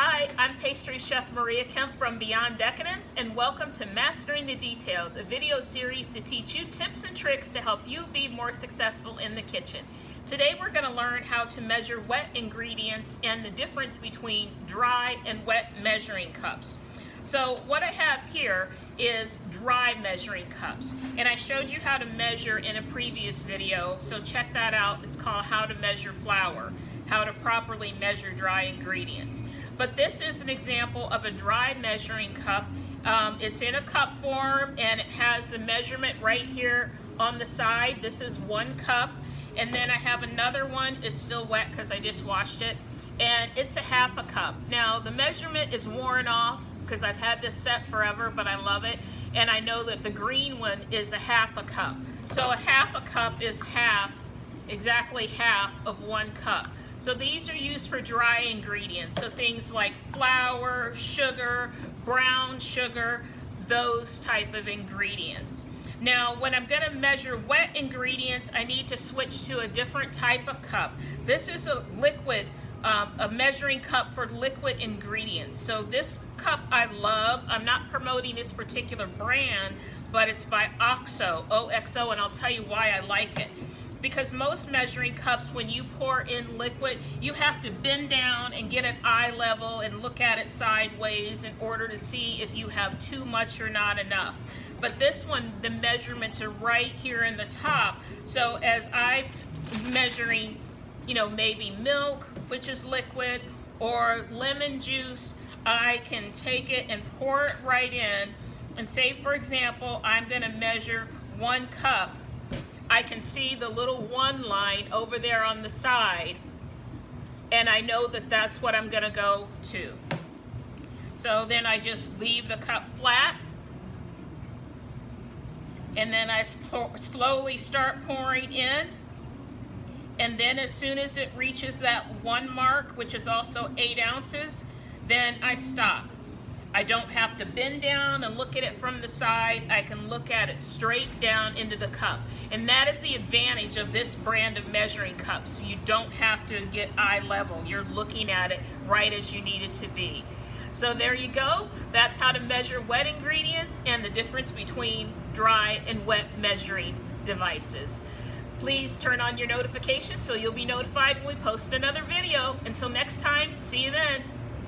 Hi, I'm Pastry Chef Maria Kemp from Beyond Decadence, and welcome to Mastering the Details, a video series to teach you tips and tricks to help you be more successful in the kitchen. Today we're going to learn how to measure wet ingredients and the difference between dry and wet measuring cups. So what I have here is dry measuring cups, and I showed you how to measure in a previous video, so check that out. It's called How to Measure Flour, how to properly measure dry ingredients. But this is an example of a dry measuring cup. It's in a cup form and it has the measurement right here on the side. This is 1 cup, and then I have another one. It's still wet because I just washed it, and it's a 1/2 cup. Now the measurement is worn off because I've had this set forever, but I love it, and I know that the green one is a 1/2 cup. So a 1/2 cup is exactly half of 1 cup. So these are used for dry ingredients, so things like flour, sugar, brown sugar, those type of ingredients. Now when I'm going to measure wet ingredients, I need to switch to a different type of cup. This is a liquid, a measuring cup for liquid ingredients. So this cup I love. I'm not promoting this particular brand, but it's by OXO, O-X-O, and I'll tell you why I like it. Because most measuring cups, when you pour in liquid, you have to bend down and get it eye level and look at it sideways in order to see if you have too much or not enough. But this one, the measurements are right here in the top. So as I'm measuring, maybe milk, which is liquid, or lemon juice, I can take it and pour it right in. And say, for example, I'm going to measure 1 cup. I can see the little 1 line over there on the side, and I know that that's what I'm going to go to. So then I just leave the cup flat, and then I slowly start pouring in, and then as soon as it reaches that 1 mark, which is also 8 ounces, then I stop. I don't have to bend down and look at it from the side. I can look at it straight down into the cup. And that is the advantage of this brand of measuring cups. You don't have to get eye level. You're looking at it right as you need it to be. So there you go. That's how to measure wet ingredients and the difference between dry and wet measuring devices. Please turn on your notifications so you'll be notified when we post another video. Until next time, see you then.